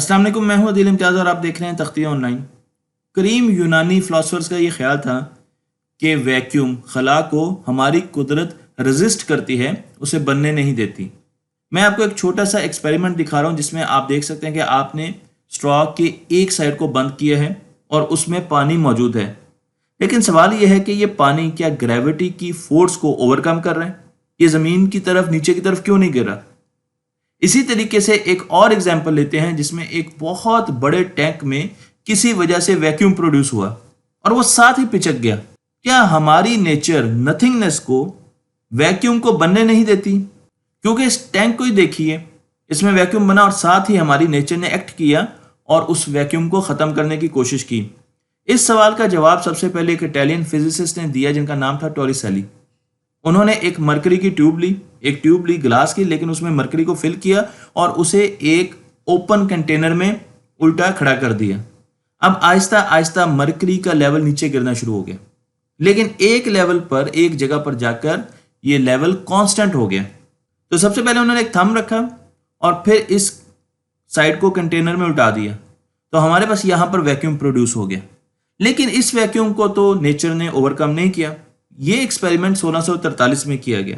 अस्सलाम वालेकुम, मैं हूं अदील इम्तियाज़ और आप देख रहे हैं तख्तियाँ ऑनलाइन। करीम यूनानी फ़िलासफ़र्स का ये ख्याल था कि वैक्यूम खला को हमारी कुदरत रेजिस्ट करती है, उसे बनने नहीं देती। मैं आपको एक छोटा सा एक्सपेरिमेंट दिखा रहा हूँ जिसमें आप देख सकते हैं कि आपने स्ट्रॉ की एक साइड को बंद किया है और उसमें पानी मौजूद है। लेकिन सवाल यह है कि ये पानी क्या ग्रेविटी की फोर्स को ओवरकम कर रहा है? ये ज़मीन की तरफ नीचे की तरफ क्यों नहीं गिर रहा? इसी तरीके से एक और एग्जाम्पल लेते हैं जिसमें एक बहुत बड़े टैंक में किसी वजह से वैक्यूम प्रोड्यूस हुआ और वो साथ ही पिचक गया। क्या हमारी नेचर नथिंगनेस को वैक्यूम को बनने नहीं देती? क्योंकि इस टैंक को ही देखिए, इसमें वैक्यूम बना और साथ ही हमारी नेचर ने एक्ट किया और उस वैक्यूम को ख़त्म करने की कोशिश की। इस सवाल का जवाब सबसे पहले एक इटालियन फिजिसिस्ट ने दिया जिनका नाम था टॉरिसेली। उन्होंने एक मरकरी की ट्यूब ली ग्लास की, लेकिन उसमें मरकरी को फिल किया और उसे एक ओपन कंटेनर में उल्टा खड़ा कर दिया। अब आहिस्ता आहिस्ता मरकरी का लेवल नीचे गिरना शुरू हो गया, लेकिन एक लेवल पर, एक जगह पर जाकर यह लेवल कांस्टेंट हो गया। तो सबसे पहले उन्होंने एक थंब रखा और फिर इस साइड को कंटेनर में उल्टा दिया, तो हमारे पास यहां पर वैक्यूम प्रोड्यूस हो गया। लेकिन इस वैक्यूम को तो नेचर ने ओवरकम नहीं किया। ये एक्सपेरिमेंट 1643 में किया गया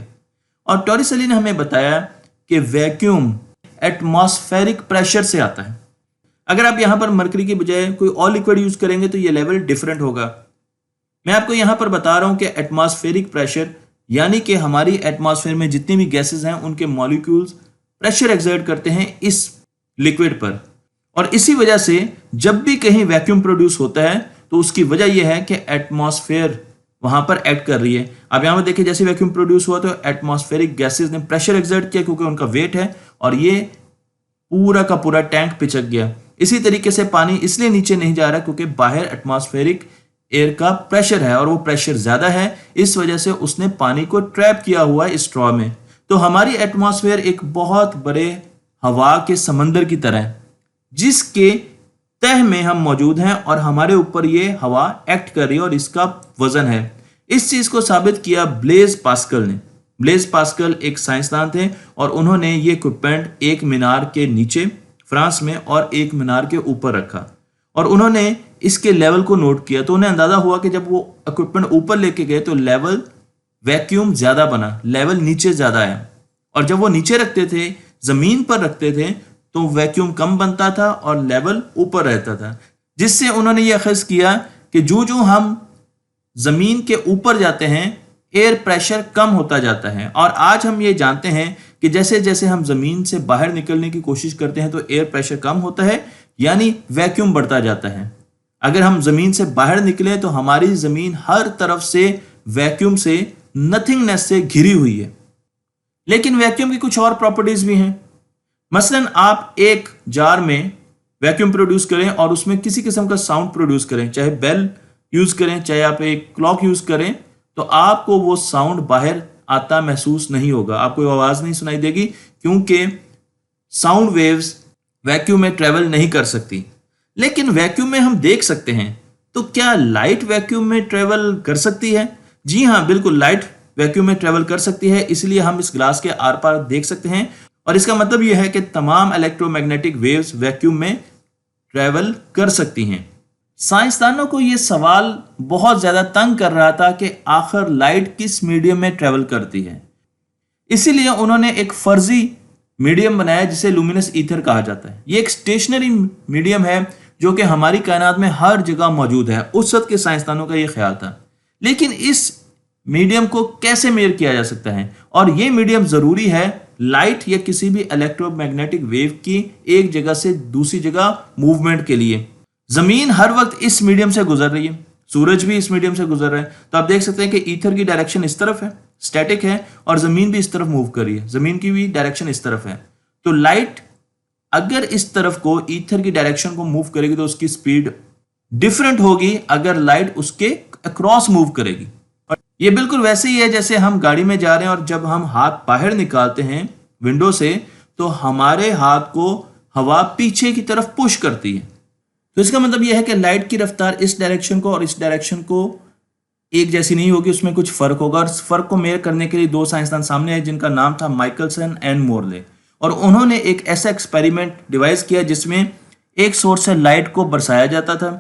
और टॉरिसेली ने हमें बताया कि वैक्यूम एटमॉस्फेरिक प्रेशर से आता है। अगर आप यहां पर मरकरी की बजाय कोई और लिक्विड यूज करेंगे तो ये लेवल डिफरेंट होगा। मैं आपको यहां पर बता रहा हूं कि एटमॉस्फेरिक प्रेशर यानी कि हमारी एटमॉस्फेयर में जितनी भी गैसेस हैं उनके मॉलिक्यूल्स प्रेशर एक्सर्ट करते हैं इस लिक्विड पर, और इसी वजह से जब भी कहीं वैक्यूम प्रोड्यूस होता है तो उसकी वजह यह है कि एटमॉस्फेयर वहां पर एक्ट कर रही है। अब यहां पर देखिए, जैसे वैक्यूम प्रोड्यूस हुआ तो एटमॉस्फेरिक गैसेस ने प्रेशर एक्सर्ट किया क्योंकि उनका वेट है और ये पूरा का पूरा टैंक पिचक गया। इसी तरीके से पानी इसलिए नीचे नहीं जा रहा क्योंकि बाहर एटमॉस्फेरिक एयर का प्रेशर है और वो प्रेशर ज्यादा है, इस वजह से उसने पानी को ट्रैप किया हुआ है स्ट्रॉ में। तो हमारी एटमॉस्फेयर एक बहुत बड़े हवा के समंदर की तरह है जिसके तह में हम मौजूद हैं और हमारे ऊपर ये हवा एक्ट कर रही है और इसका वजन है। इस चीज को साबित किया ब्लेज पास्कल ने। ब्लेज पास्कल एक साइंसदान थे और उन्होंने ये इक्विपमेंट एक मीनार के नीचे फ्रांस में और एक मीनार के ऊपर रखा और उन्होंने इसके लेवल को नोट किया। तो उन्हें अंदाजा हुआ कि जब वो इक्विपमेंट ऊपर लेके गए तो लेवल वैक्यूम ज्यादा बना, लेवल नीचे ज्यादा है, और जब वो नीचे रखते थे, जमीन पर रखते थे, तो वैक्यूम कम बनता था और लेवल ऊपर रहता था, जिससे उन्होंने यह अखज़ किया कि जो जो हम जमीन के ऊपर जाते हैं एयर प्रेशर कम होता जाता है। और आज हम ये जानते हैं कि जैसे जैसे हम जमीन से बाहर निकलने की कोशिश करते हैं तो एयर प्रेशर कम होता है, यानी वैक्यूम बढ़ता जाता है। अगर हम जमीन से बाहर निकले तो हमारी जमीन हर तरफ से वैक्यूम से, नथिंगनेस से घिरी हुई है। लेकिन वैक्यूम की कुछ और प्रॉपर्टीज भी हैं। मसलन आप एक जार में वैक्यूम प्रोड्यूस करें और उसमें किसी किस्म का साउंड प्रोड्यूस करें, चाहे बेल यूज करें, चाहे आप एक क्लॉक यूज करें, तो आपको वो साउंड बाहर आता महसूस नहीं होगा, आपको आवाज नहीं सुनाई देगी क्योंकि साउंड वेव्स वैक्यूम में ट्रेवल नहीं कर सकती। लेकिन वैक्यूम में हम देख सकते हैं, तो क्या लाइट वैक्यूम में ट्रेवल कर सकती है? जी हाँ, बिल्कुल, लाइट वैक्यूम में ट्रेवल कर सकती है। इसलिए हम इस ग्लास के आर पार देख सकते हैं और इसका मतलब यह है कि तमाम इलेक्ट्रोमैग्नेटिक वेव्स वैक्यूम में ट्रेवल कर सकती हैं। साइंसदानों को यह सवाल बहुत ज्यादा तंग कर रहा था कि आखिर लाइट किस मीडियम में ट्रेवल करती है। इसीलिए उन्होंने एक फर्जी मीडियम बनाया जिसे लुमिनस ईथर कहा जाता है। यह एक स्टेशनरी मीडियम है जो कि हमारी कायनात में हर जगह मौजूद है। उस वक्त के साइंसदानों का यह ख्याल था। लेकिन इस मीडियम को कैसे मेजर किया जा सकता है? और यह मीडियम जरूरी है लाइट या किसी भी इलेक्ट्रोमैग्नेटिक वेव की एक जगह से दूसरी जगह मूवमेंट के लिए। जमीन हर वक्त इस मीडियम से गुजर रही है, सूरज भी इस मीडियम से गुजर रहा है। तो आप देख सकते हैं कि ईथर की डायरेक्शन इस तरफ है, स्टैटिक है, और जमीन भी इस तरफ मूव कर रही है, जमीन की भी डायरेक्शन इस तरफ है। तो लाइट अगर इस तरफ को ईथर की डायरेक्शन को मूव करेगी तो उसकी स्पीड डिफरेंट होगी अगर लाइट उसके अक्रॉस मूव करेगी। और ये बिल्कुल वैसे ही है जैसे हम गाड़ी में जा रहे हैं और जब हम हाथ बाहर निकालते हैं विंडो से तो हमारे हाथ को हवा पीछे की तरफ पुश करती है। तो इसका मतलब यह है कि लाइट की रफ्तार इस डायरेक्शन को और इस डायरेक्शन को एक जैसी नहीं होगी, उसमें कुछ फर्क होगा। और इस फर्क को मेजर करने के लिए दो साइंसदान सामने आए जिनका नाम था माइकलसन एंड मोरले, और उन्होंने एक ऐसा एक्सपेरिमेंट डिवाइस किया जिसमें एक सोर्स से लाइट को बरसाया जाता था,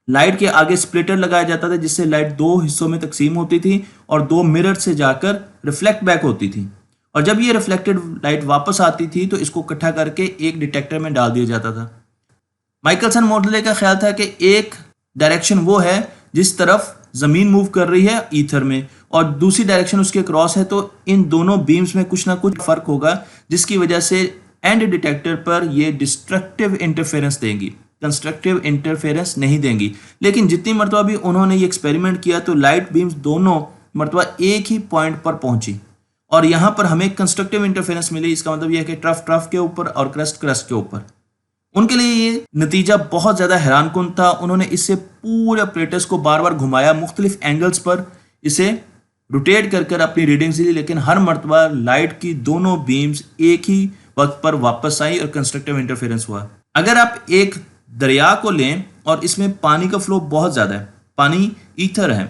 लाइट के आगे स्प्लिटर लगाया जाता था जिससे लाइट दो हिस्सों में तकसीम होती थी और दो मिरर से जाकर रिफ्लेक्ट बैक होती थी, और जब ये रिफ्लेक्टेड लाइट वापस आती थी तो इसको इकट्ठा करके एक डिटेक्टर में डाल दिया जाता था। माइकलसन मोर्ले का ख्याल था कि एक डायरेक्शन वो है जिस तरफ जमीन मूव कर रही है ईथर में, और दूसरी डायरेक्शन उसके क्रॉस है, तो इन दोनों बीम्स में कुछ ना कुछ फर्क होगा जिसकी वजह से एंड डिटेक्टर पर ये डिस्ट्रक्टिव इंटरफेरेंस देंगी, कंस्ट्रक्टिव इंटरफेरेंस नहीं देंगी। लेकिन जितनी मरतबा भी उन्होंने ये एक्सपेरिमेंट किया तो लाइट बीम्स दोनों मरतबा एक ही पॉइंट पर पहुंची और यहाँ पर हमें कंस्ट्रक्टिव इंटरफेरेंस मिली। इसका मतलब यह है कि ट्रफ ट्रफ के ऊपर और क्रस्ट क्रस्ट के ऊपर। उनके लिए ये नतीजा बहुत ज़्यादा हैरानकुन था। उन्होंने इससे पूरे ऑपरेटर्स को बार बार घुमाया, मुख्तलिफ एंगल्स पर इसे रोटेट कर कर अपनी रीडिंग्स ली, लेकिन हर मरतबा लाइट की दोनों बीम्स एक ही वक्त पर वापस आई और कंस्ट्रक्टिव इंटरफेरेंस हुआ। अगर आप एक दरिया को लें और इसमें पानी का फ्लो बहुत ज़्यादा है, पानी ईथर है,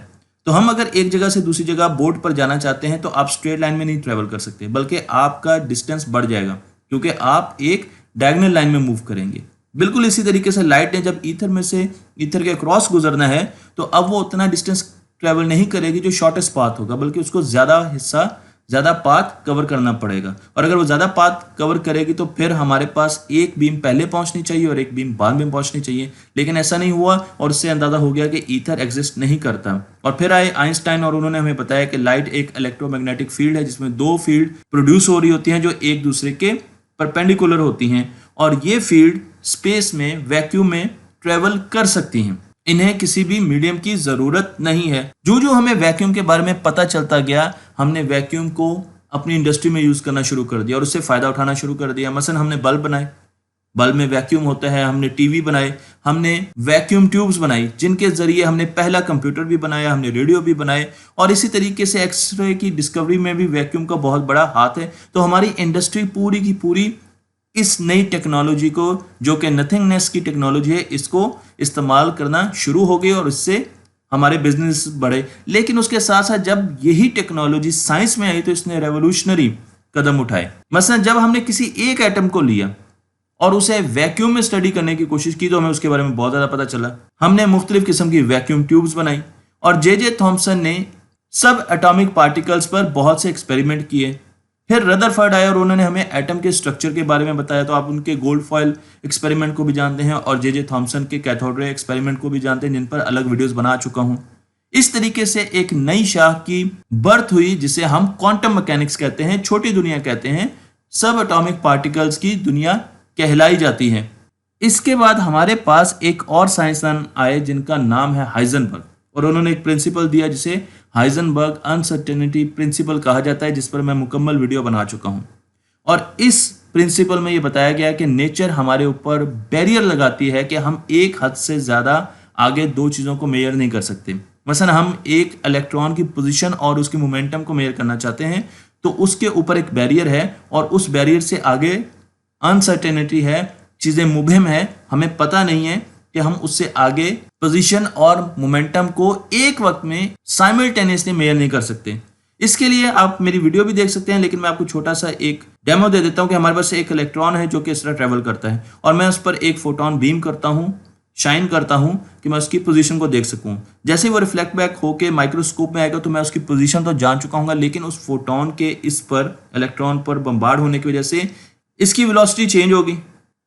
तो हम अगर एक जगह से दूसरी जगह बोट पर जाना चाहते हैं तो आप स्ट्रेट लाइन में नहीं ट्रेवल कर सकते, बल्कि आपका डिस्टेंस बढ़ जाएगा क्योंकि आप एक डायगोनल लाइन में मूव करेंगे। बिल्कुल इसी तरीके से लाइट ने जब ईथर में से ईथर के क्रॉस गुजरना है तो अब वो उतना डिस्टेंस ट्रेवल नहीं करेगी जो शॉर्टेस्ट पाथ होगा, बल्कि उसको ज़्यादा पाथ कवर करना पड़ेगा। और अगर वो ज़्यादा पाथ कवर करेगी तो फिर हमारे पास एक बीम पहले पहुंचनी चाहिए और एक बीम बाद में पहुंचनी चाहिए, लेकिन ऐसा नहीं हुआ और उससे अंदाज़ा हो गया कि ईथर एग्जिस्ट नहीं करता। और फिर आए आइंस्टाइन और उन्होंने हमें बताया कि लाइट एक इलेक्ट्रोमैग्नेटिक फील्ड है जिसमें दो फील्ड प्रोड्यूस हो रही होती हैं जो एक दूसरे के परपेंडिकुलर होती हैं, और ये फील्ड स्पेस में वैक्यूम में ट्रेवल कर सकती हैं। इन्हें किसी भी मीडियम की जरूरत नहीं है। जो जो हमें वैक्यूम के बारे में पता चलता गया, हमने वैक्यूम को अपनी इंडस्ट्री में यूज करना शुरू कर दिया और उससे फायदा उठाना शुरू कर दिया। मसलन हमने बल्ब बनाए, बल्ब में वैक्यूम होता है, हमने टीवी बनाए, हमने वैक्यूम ट्यूब्स बनाई जिनके जरिए हमने पहला कंप्यूटर भी बनाया, हमने रेडियो भी बनाए, और इसी तरीके से एक्सरे की डिस्कवरी में भी वैक्यूम का बहुत बड़ा हाथ है। तो हमारी इंडस्ट्री पूरी की पूरी इस नई टेक्नोलॉजी को, जो कि नथिंगनेस की टेक्नोलॉजी है, इसको इस्तेमाल करना शुरू हो गई और इससे हमारे बिजनेस बढ़े। लेकिन उसके साथ साथ जब यही टेक्नोलॉजी साइंस में आई तो इसने रेवोल्यूशनरी कदम उठाए। मसलन जब हमने किसी एक एटम को लिया और उसे वैक्यूम में स्टडी करने की कोशिश की तो हमें उसके बारे में बहुत ज़्यादा पता चला। हमने मुख्तलिफ किस्म की वैक्यूम ट्यूब्स बनाई और जे थॉम्सन ने सब एटॉमिक पार्टिकल्स पर बहुत से एक्सपेरिमेंट किए। फिर रदरफर्ड आए और उन्होंने हमें एटम के स्ट्रक्चर के बारे में बताया। तो आप उनके गोल्ड फॉयल एक्सपेरिमेंट को भी जानते हैं और जे थॉम्सन के कैथोड रे एक्सपेरिमेंट को भी जानते हैं, जिन पर अलग वीडियोस बना चुका हूं। इस तरीके से एक नई शाख की बर्थ हुई जिसे हम क्वांटम मैकेनिक्स कहते हैं, छोटी दुनिया कहते हैं, सब एटॉमिक पार्टिकल्स की दुनिया कहलाई जाती है। इसके बाद हमारे पास एक और साइंसदान आए जिनका नाम है हाइजेनबर्ग, और उन्होंने एक प्रिंसिपल दिया जिसे हाइजेनबर्ग अनसर्टेनिटी प्रिंसिपल कहा जाता है, जिस पर मैं मुकम्मल वीडियो बना चुका हूं। और इस प्रिंसिपल में यह बताया गया कि नेचर हमारे ऊपर बैरियर लगाती है कि हम एक हद से ज़्यादा आगे दो चीज़ों को मेजर नहीं कर सकते। मसलन हम एक इलेक्ट्रॉन की पोजीशन और उसकी मोमेंटम को मेजर करना चाहते हैं तो उसके ऊपर एक बैरियर है और उस बैरियर से आगे अनसर्टेनिटी है, चीज़ें मुबहम है, हमें पता नहीं है कि हम उससे आगे पोजीशन और मोमेंटम को एक वक्त में साइमल्टेनियसली मेजर नहीं कर सकते। इसके लिए आप मेरी वीडियो भी देख सकते हैं, लेकिन मैं आपको छोटा सा एक डेमो दे देता हूं कि हमारे पास एक इलेक्ट्रॉन है जो कि इस तरह ट्रेवल करता है और मैं उस पर एक फोटोन बीम करता हूं, शाइन करता हूं कि मैं उसकी पोजीशन को देख सकूं। जैसे ही वो रिफ्लेक्ट बैक होकर माइक्रोस्कोप में आएगा तो मैं उसकी पोजीशन तो जान चुका हूँ, लेकिन उस फोटोन के इस पर इलेक्ट्रॉन पर बम्बार्ड होने की वजह से इसकी वेलोसिटी चेंज होगी।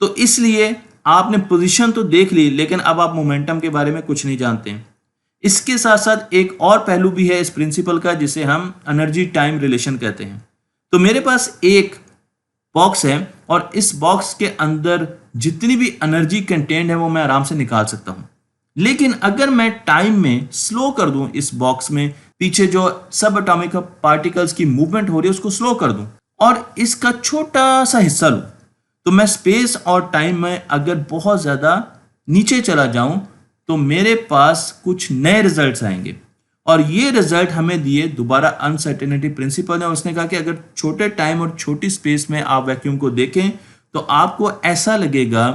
तो इसलिए आपने पोजीशन तो देख ली, लेकिन अब आप मोमेंटम के बारे में कुछ नहीं जानते हैं। इसके साथ साथ एक और पहलू भी है इस प्रिंसिपल का जिसे हम एनर्जी टाइम रिलेशन कहते हैं। तो मेरे पास एक बॉक्स है और इस बॉक्स के अंदर जितनी भी एनर्जी कंटेंट है वो मैं आराम से निकाल सकता हूं, लेकिन अगर मैं टाइम में स्लो कर दूं, इस बॉक्स में पीछे जो सब एटॉमिक पार्टिकल्स की मूवमेंट हो रही है उसको स्लो कर दूं और इसका छोटा सा हिस्सा लूं, तो मैं स्पेस और टाइम में अगर बहुत ज़्यादा नीचे चला जाऊं तो मेरे पास कुछ नए रिजल्ट्स आएंगे। और ये रिजल्ट हमें दिए दोबारा अनसर्टेनिटी प्रिंसिपल ने। उसने कहा कि अगर छोटे टाइम और छोटी स्पेस में आप वैक्यूम को देखें तो आपको ऐसा लगेगा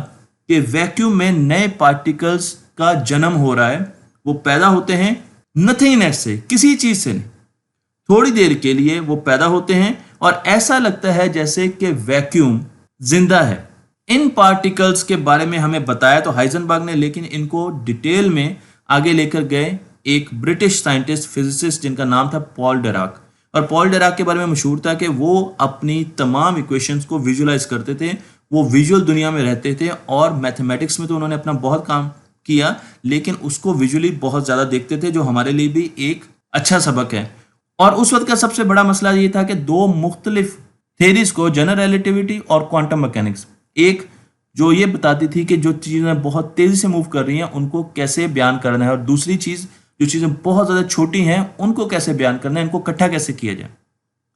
कि वैक्यूम में नए पार्टिकल्स का जन्म हो रहा है। वो पैदा होते हैं नथिंगनेस से, किसी चीज़ से नहीं, थोड़ी देर के लिए वो पैदा होते हैं और ऐसा लगता है जैसे कि वैक्यूम जिंदा है। इन पार्टिकल्स के बारे में हमें बताया तो हाइजेनबर्ग ने, लेकिन इनको डिटेल में आगे लेकर गए एक ब्रिटिश साइंटिस्ट फिजिसिस्ट जिनका नाम था पॉल डिराक। और पॉल डिराक के बारे में मशहूर था कि वो अपनी तमाम इक्वेशंस को विजुलाइज करते थे, वो विजुअल दुनिया में रहते थे, और मैथमेटिक्स में तो उन्होंने अपना बहुत काम किया, लेकिन उसको विजुअली बहुत ज़्यादा देखते थे, जो हमारे लिए भी एक अच्छा सबक है। और उस वक्त का सबसे बड़ा मसला ये था कि दो मुख्तलिफ थेरीज को, जनरल रिलेटिविटी और क्वांटम मैकेनिक्स, एक जो ये बताती थी कि जो चीज़ें बहुत तेज़ी से मूव कर रही हैं उनको कैसे बयान करना है, और दूसरी चीज़ जो चीज़ें बहुत ज़्यादा छोटी हैं उनको कैसे बयान करना है, इनको इकट्ठा कैसे किया जाए।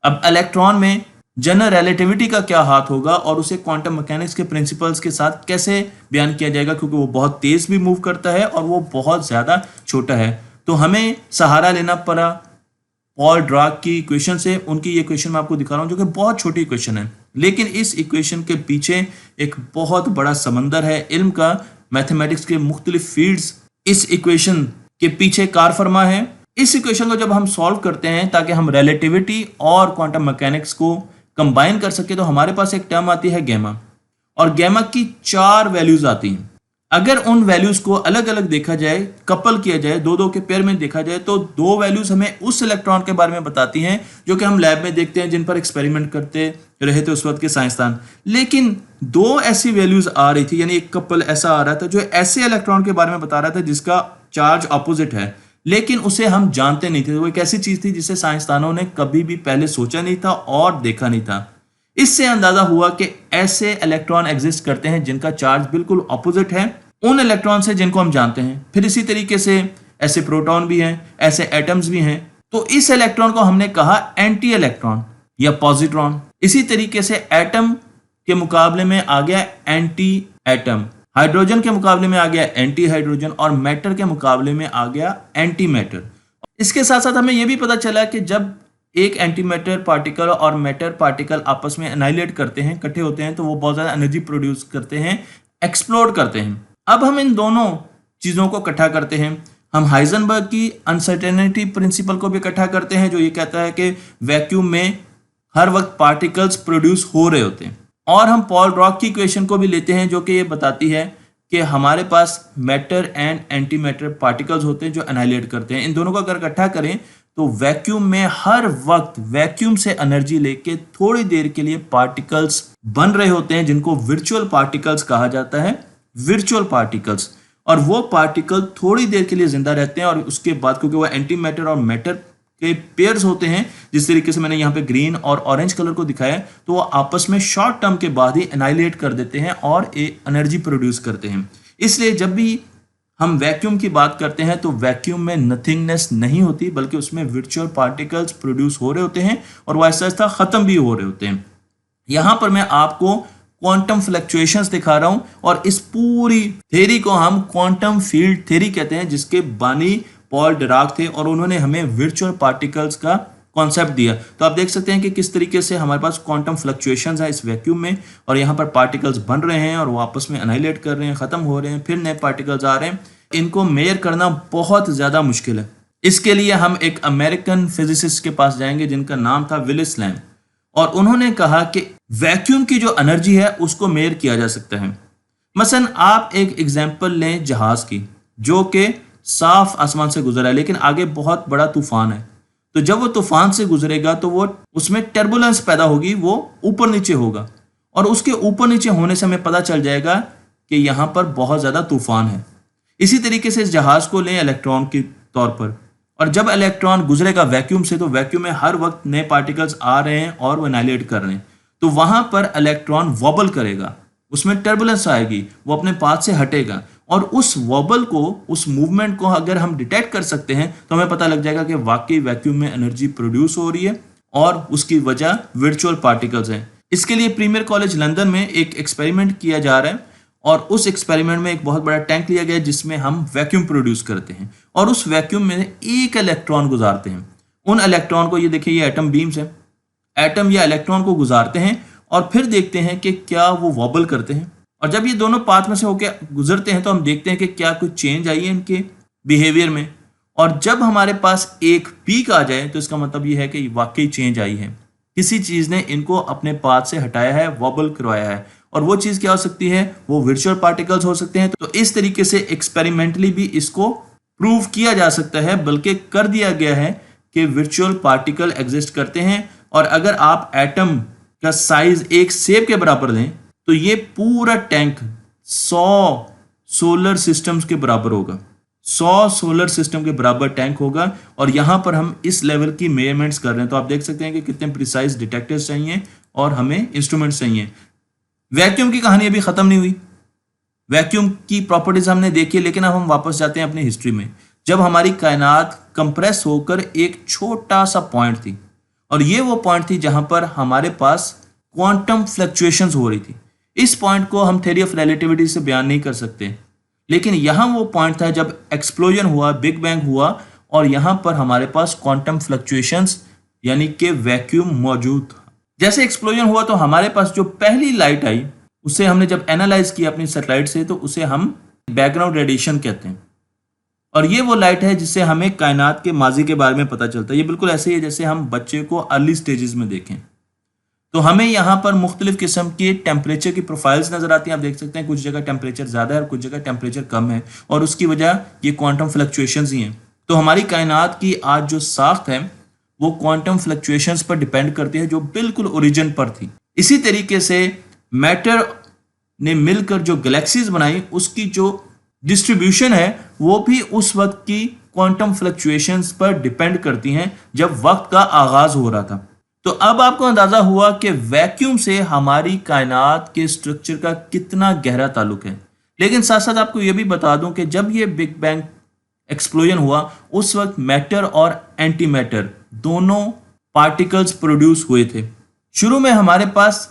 अब इलेक्ट्रॉन में जनरल रिलेटिविटी का क्या हाथ होगा और उसे क्वांटम मैकेनिक्स के प्रिंसिपल्स के साथ कैसे बयान किया जाएगा, क्योंकि वो बहुत तेज़ भी मूव करता है और वो बहुत ज़्यादा छोटा है। तो हमें सहारा लेना पड़ा पॉल डिराक की इक्वेशन से। उनकी ये इक्वेशन मैं आपको दिखा रहा हूँ जो कि बहुत छोटी इक्वेशन है, लेकिन इस इक्वेशन के पीछे एक बहुत बड़ा समंदर है इल्म का, मैथमेटिक्स के मुख्तलिफ फील्ड्स इस इक्वेशन के पीछे कार फरमा है। इस इक्वेशन को जब हम सॉल्व करते हैं ताकि हम रिलेटिविटी और क्वांटम मैकेनिक्स को कंबाइन कर सके, तो हमारे पास एक टर्म आती है गैमा, और गैमा की 4 वैल्यूज आती हैं। अगर उन वैल्यूज को अलग अलग देखा जाए, कपल किया जाए, दो दो के पेयर में देखा जाए, तो 2 वैल्यूज हमें उस इलेक्ट्रॉन के बारे में बताती हैं जो कि हम लैब में देखते हैं, जिन पर एक्सपेरिमेंट करते रहे थे उस वक्त के साइंसदान। लेकिन 2 ऐसी वैल्यूज आ रही थी, यानी एक कपल ऐसा आ रहा था जो ऐसे इलेक्ट्रॉन के बारे में बता रहा था जिसका चार्ज अपोजिट है, लेकिन उसे हम जानते नहीं थे। वो एक ऐसी चीज थी जिसे साइंसदानों ने कभी भी पहले सोचा नहीं था और देखा नहीं था। इससे अंदाजा हुआ कि ऐसे इलेक्ट्रॉन एग्जिस्ट करते हैं जिनका चार्ज बिल्कुल ऑपोजिट है उन इलेक्ट्रॉन से जिनको हम जानते हैं। फिर इसी तरीके से ऐसे प्रोटॉन भी हैं, ऐसे एटम्स भी हैं। तो इस इलेक्ट्रॉन को हमने कहा एंटी इलेक्ट्रॉन या पॉजिट्रॉन। इसी तरीके से एटम के मुकाबले में आ गया एंटी एटम, हाइड्रोजन के मुकाबले में आ गया एंटी हाइड्रोजन, और मैटर के मुकाबले में आ गया एंटी मैटर। इसके साथ साथ हमें यह भी पता चला कि जब एक एंटी मैटर पार्टिकल और मैटर पार्टिकल आपस में एनाइलेट करते हैं, इकट्ठे होते हैं, तो वो बहुत ज्यादा एनर्जी प्रोड्यूस करते हैं, एक्सप्लोड करते हैं। अब हम इन दोनों चीजों को इकट्ठा करते हैं। हम हाइजेनबर्ग की अनसर्टेनिटी प्रिंसिपल को भी इकट्ठा करते हैं, जो ये कहता है कि वैक्यूम में हर वक्त पार्टिकल्स प्रोड्यूस हो रहे होते हैं। और हम पॉल डिराक की इक्वेशन को भी लेते हैं जो कि ये बताती है कि हमारे पास matter and antimatter particles होते हैं जो एनाइलेट करते हैं। इन दोनों को अगर इकट्ठा करें तो वैक्यूम में हर वक्त वैक्यूम से एनर्जी लेके थोड़ी देर के लिए पार्टिकल्स बन रहे होते हैं, जिनको वर्चुअल पार्टिकल्स कहा जाता है, वर्चुअल पार्टिकल्स। और वो पार्टिकल थोड़ी देर के लिए जिंदा रहते हैं, और उसके बाद क्योंकि वो एंटी मैटर और मैटर के पेयर्स होते हैं, जिस तरीके से मैंने यहाँ पे ग्रीन और ऑरेंज कलर को दिखाया, तो वो आपस में शॉर्ट टर्म के बाद ही एनाइलेट कर देते हैं और एनर्जी प्रोड्यूस करते हैं। इसलिए जब भी हम वैक्यूम की बात करते हैं तो वैक्यूम में नथिंगनेस नहीं होती, बल्कि उसमें वर्चुअल पार्टिकल्स प्रोड्यूस हो रहे होते हैं और वो ऐसा ऐसा खत्म भी हो रहे होते हैं। यहां पर मैं आपको क्वांटम फ्लक्चुएशंस दिखा रहा हूं, और इस पूरी थ्योरी को हम क्वांटम फील्ड थ्योरी कहते हैं, जिसके बानी पॉल डिराक थे, और उन्होंने हमें वर्चुअल पार्टिकल्स का कॉन्सेप्ट दिया। तो आप देख सकते हैं कि किस तरीके से हमारे पास क्वांटम फ्लक्चुएशंस है इस वैक्यूम में, और यहाँ पर पार्टिकल्स बन रहे हैं और वो आपस में एनाइलेट कर रहे हैं, खत्म हो रहे हैं, फिर नए पार्टिकल्स आ रहे हैं। इनको मेजर करना बहुत ज्यादा मुश्किल है। इसके लिए हम एक अमेरिकन फिजिसिस्ट के पास जाएंगे जिनका नाम था विलिस लैम, और उन्होंने कहा कि वैक्यूम की जो एनर्जी है उसको मेजर किया जा सकता है। मसलन आप एक एग्जांपल लें जहाज की, जो कि साफ आसमान से गुजरा है, लेकिन आगे बहुत बड़ा तूफान है। तो जब वो तूफान से गुजरेगा तो वो उसमें टर्बुलेंस पैदा होगी, वो ऊपर नीचे होगा, और उसके ऊपर नीचे होने से हमें पता चल जाएगा कि यहाँ पर बहुत ज्यादा तूफान है। इसी तरीके से इस जहाज को लें इलेक्ट्रॉन के तौर पर, और जब इलेक्ट्रॉन गुजरेगा वैक्यूम से, तो वैक्यूम में हर वक्त नए पार्टिकल्स आ रहे हैं और वो एनाइलेट कर रहे हैं, तो वहां पर इलेक्ट्रॉन वॉबल करेगा, उसमें टर्बुलेंस आएगी, वो अपने पाथ से हटेगा, और उस वॉबल को, उस मूवमेंट को अगर हम डिटेक्ट कर सकते हैं तो हमें पता लग जाएगा कि वाकई वैक्यूम में एनर्जी प्रोड्यूस हो रही है और उसकी वजह वर्चुअल पार्टिकल्स हैं। इसके लिए प्रीमियर कॉलेज लंदन में एक एक्सपेरिमेंट किया जा रहा है, और उस एक्सपेरिमेंट में एक बहुत बड़ा टैंक लिया गया जिसमें हम वैक्यूम प्रोड्यूस करते हैं, और उस वैक्यूम में एक इलेक्ट्रॉन गुजारते हैं। उन इलेक्ट्रॉन को, ये देखिए ये एटम बीम्स है, एटम या इलेक्ट्रॉन को गुजारते हैं, और फिर देखते हैं कि क्या वो वॉबल करते हैं। और जब ये दोनों पाथ में से होकर गुजरते हैं तो हम देखते हैं कि क्या कुछ चेंज आई है इनके बिहेवियर में, और जब हमारे पास एक पीक आ जाए तो इसका मतलब ये है कि वाकई चेंज आई है, किसी चीज ने इनको अपने पाथ से हटाया है, वॉबल करवाया है। और वो चीज क्या हो सकती है, वो वर्चुअल पार्टिकल्स हो सकते हैं। तो इस तरीके से एक्सपेरिमेंटली भी इसको प्रूव किया जा सकता है, बल्कि कर दिया गया है कि वर्चुअल पार्टिकल एग्जिस्ट करते हैं। और अगर आप एटम का साइज एक सेब के बराबर लें तो ये पूरा टैंक 100 सोलर सिस्टम्स के बराबर होगा, 100 सोलर सिस्टम के बराबर टैंक होगा। और यहां पर हम इस लेवल की मेजरमेंट्स कर रहे हैं, तो आप देख सकते हैं कि कितने प्रिसाइज डिटेक्टर्स चाहिए और हमें इंस्ट्रूमेंट्स चाहिए। वैक्यूम की कहानी अभी खत्म नहीं हुई, वैक्यूम की प्रॉपर्टीज हमने देखी, लेकिन अब हम वापस जाते हैं अपनी हिस्ट्री में, जब हमारी कायनात कंप्रेस होकर एक छोटा सा पॉइंट थी, और ये वो पॉइंट थी जहां पर हमारे पास क्वांटम फ्लक्चुएशंस हो रही थी। इस पॉइंट को हम थ्योरी ऑफ रिलेटिविटी से बयान नहीं कर सकते, लेकिन यहां वो पॉइंट था जब एक्सप्लोजन हुआ, बिग बैंग हुआ, और यहां पर हमारे पास क्वांटम फ्लक्चुएशंस यानी कि वैक्यूम मौजूद था। जैसे एक्सप्लोजन हुआ तो हमारे पास जो पहली लाइट आई, उसे हमने जब एनालाइज किया अपनी सैटेलाइट से, तो उसे हम बैकग्राउंड रेडिएशन कहते हैं। और ये वो लाइट है जिससे हमें कायनात के माजी के बारे में पता चलता है। ये बिल्कुल ऐसे ही है जैसे हम बच्चे को अर्ली स्टेजेस में देखें, तो हमें यहाँ पर मुख्तलिफ किस्म के टेम्परेचर की प्रोफाइल्स नजर आती हैं। आप देख सकते हैं कुछ जगह टेम्परेचर ज़्यादा है और कुछ जगह टेम्परेचर कम है, और उसकी वजह ये क्वांटम फ्लक्चुएशंस ही हैं। तो हमारी कायनात की आज जो साख्त है वो क्वांटम फ्लक्चुएशंस पर डिपेंड करती है, जो बिल्कुल ओरिजिन पर थी। इसी तरीके से मैटर ने मिलकर जो गैलेक्सीज बनाई, उसकी जो डिस्ट्रीब्यूशन है वो भी उस वक्त की क्वांटम फ्लक्चुएशंस पर डिपेंड करती हैं जब वक्त का आगाज हो रहा था। तो अब आपको अंदाजा हुआ कि वैक्यूम से हमारी कायनात के स्ट्रक्चर का कितना गहरा ताल्लुक है। लेकिन साथ साथ आपको यह भी बता दूं कि जब ये बिग बैंग एक्सप्लोजन हुआ, उस वक्त मैटर और एंटी मैटर दोनों पार्टिकल्स प्रोड्यूस हुए थे। शुरू में हमारे पास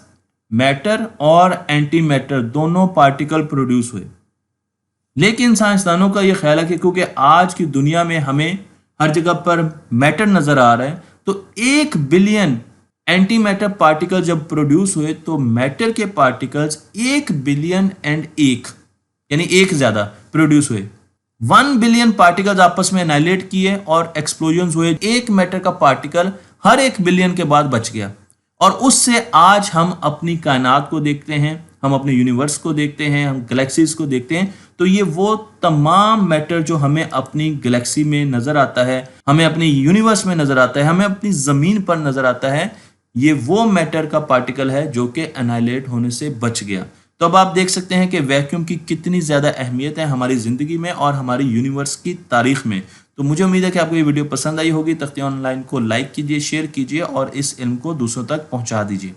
मैटर और एंटी मैटर दोनों पार्टिकल प्रोड्यूस हुए, लेकिन साइंसदानों का यह ख्याल है कि क्योंकि आज की दुनिया में हमें हर जगह पर मैटर नजर आ रहा है, तो 1 बिलियन एंटी मैटर पार्टिकल जब प्रोड्यूस हुए तो मैटर के पार्टिकल्स 1 बिलियन एंड 1 यानी एक ज्यादा प्रोड्यूस हुए। 1 बिलियन पार्टिकल्स आपस में एनाइलेट किए और एक्सप्लोजन हुए। एक मैटर का पार्टिकल हर 1 बिलियन के बाद बच गया, और उससे आज हम अपनी कायनात को देखते हैं, हम अपने यूनिवर्स को देखते हैं, हम गैलेक्सीज को देखते हैं। तो ये वो तमाम मैटर जो हमें अपनी गैलेक्सी में नजर आता है, हमें अपने यूनिवर्स में नजर आता है, हमें अपनी जमीन पर नजर आता है, ये वो मैटर का पार्टिकल है जो कि एनाइलेट होने से बच गया। तो अब आप देख सकते हैं कि वैक्यूम की कितनी ज्यादा अहमियत है हमारी जिंदगी में और हमारी यूनिवर्स की तारीख में। तो मुझे उम्मीद है कि आपको ये वीडियो पसंद आई होगी। तख्ती ऑनलाइन को लाइक कीजिए, शेयर कीजिए और इस इल्म को दूसरों तक पहुंचा दीजिए।